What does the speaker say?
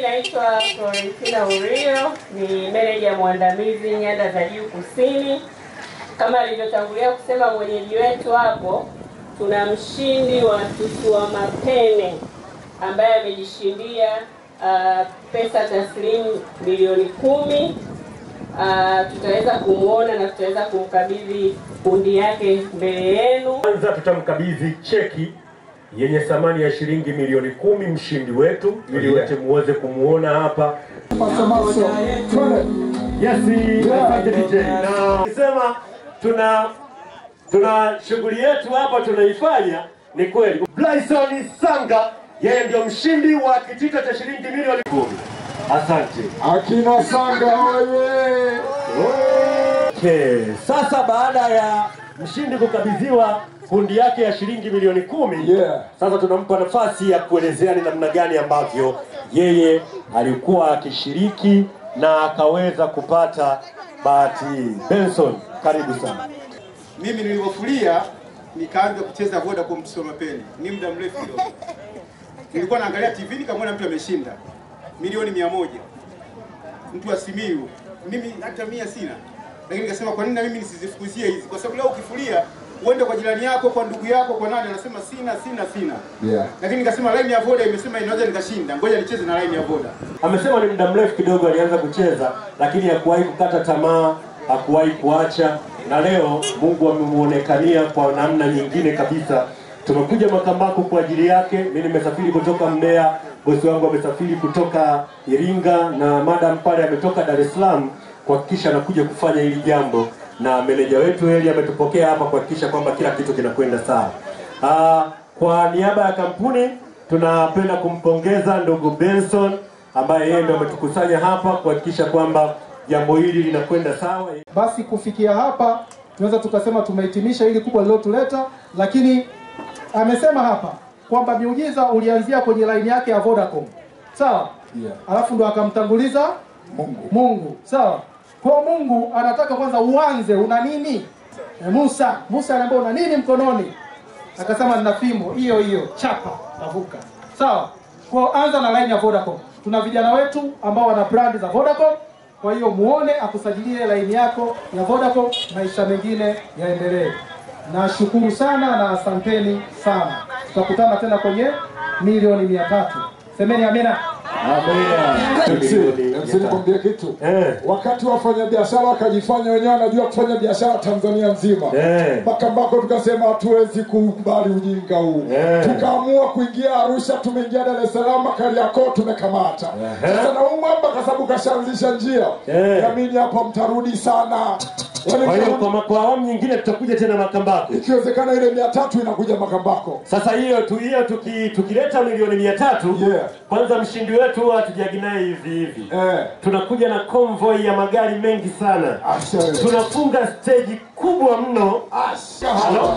Mimi naitwa Florentina Urio, ni meneja mwandamizi nyanda za juu kusini. Kama alivyotangulia kusema mwenyeji wetu hapo, tuna mshindi wa tusu wa mapene ambaye amejishindia pesa taslimu milioni 10. Tutaweza kumuona na tutaweza kumkabidhi kundi yake mbele yenu. Kwanza tutamkabidhi cheki yenye thamani ya shilingi milioni 10 mshindi wetu ili wote muweze kumuona hapa. Yes, asante DJ. Na nisema tuna shughuli yetu hapa tunaifanya ni kweli. Blyson Sanga yeye ndio mshindi wa kitita cha shilingi milioni 10. Asante. Akina Sanga wewe. Okay. Sasa baada ya mshindi kukabidhiwa kundi yake ya shilingi milioni 10, sasa tunampa nafasi ya kuelezea ni namna gani ambavyo yeye alikuwa akishiriki na akaweza kupata bahati. Benson, karibu sana. Mimi nilipofulia nikaanza kucheza Vodacom tusoma peni. Ni muda mrefu kidogo. Nilikuwa naangalia TV nikamwona mtu ameshinda milioni 100. Mtu wa Simiyu. Mimi hata 100 sina. Lakini nikasema kwa nini na mimi nisizifukuzie hizi? Kwa sababu leo ukifulia uende kwa jirani yako, kwa ndugu yako, kwa nani anasema sina. Lakini nikasema line ya Voda imesema inaweza nikashinda. Ngoja nicheze na line ya Voda. Amesema ni muda mrefu kidogo alianza kucheza, lakini hakuwahi kukata tamaa, hakuwahi kuacha, na leo Mungu amemuonekania kwa namna nyingine kabisa. Tumekuja Makambako kwa ajili yake. Mimi nimesafiri kutoka Mbeya, bosi wangu amesafiri kutoka Iringa, na madam pale ametoka Dar es Salaam kuhakikisha anakuja kufanya hili jambo, na meneja wetu Eli ametupokea hapa kuhakikisha kwamba kila kitu kinakwenda sawa. Kwa niaba ya kampuni tunapenda kumpongeza ndugu Benson ambaye yeye ndio ametukusanya hapa kuhakikisha kwamba jambo hili linakwenda sawa. Basi kufikia hapa tunaweza tukasema tumehitimisha hili kubwa lililotuleta, lakini amesema hapa kwamba miujiza ulianzia kwenye line yake ya Vodacom. Sawa? Alafu ndo akamtanguliza Mungu. Sawa? Kwa Mungu anataka kwanza uanze una nini? Musa anaambia una nini mkononi? Akasema nina fimbo. Hiyo chapa tavuka. Sawa? Kwa anza na line ya Vodacom. Tuna vijana wetu ambao wana brand za Vodacom. Kwa hiyo muone akusajilie line yako ya Vodacom, maisha mengine yaendelee. Nashukuru sana na asanteni sana. Tutakutana tena kwenye milioni 300. Semeni amina. Nikwambie kitu. Wakati wafanya biashara wakajifanya wenyewe wanajua kufanya biashara Tanzania nzima. Makambako tukasema hatuwezi kukubali ujinga huu. Tukaamua kuingia Arusha, tumeingia Dar es Salaam, Kariakoo tumekamata. Sasa na umwamba kwa sababu kashaanzisha njia. Yamini hapa mtarudi sana. Kwa hiyo kwa awamu nyingine tutakuja tena Makambako. Ikiwezekana ile 300 inakuja Makambako. Sasa hiyo tukileta milioni 300, kwanza mshindi wetu hatujaginaye hivi. Tunakuja na convoy ya magari mengi sana. Tunafunga stage kubwa mno. Halo?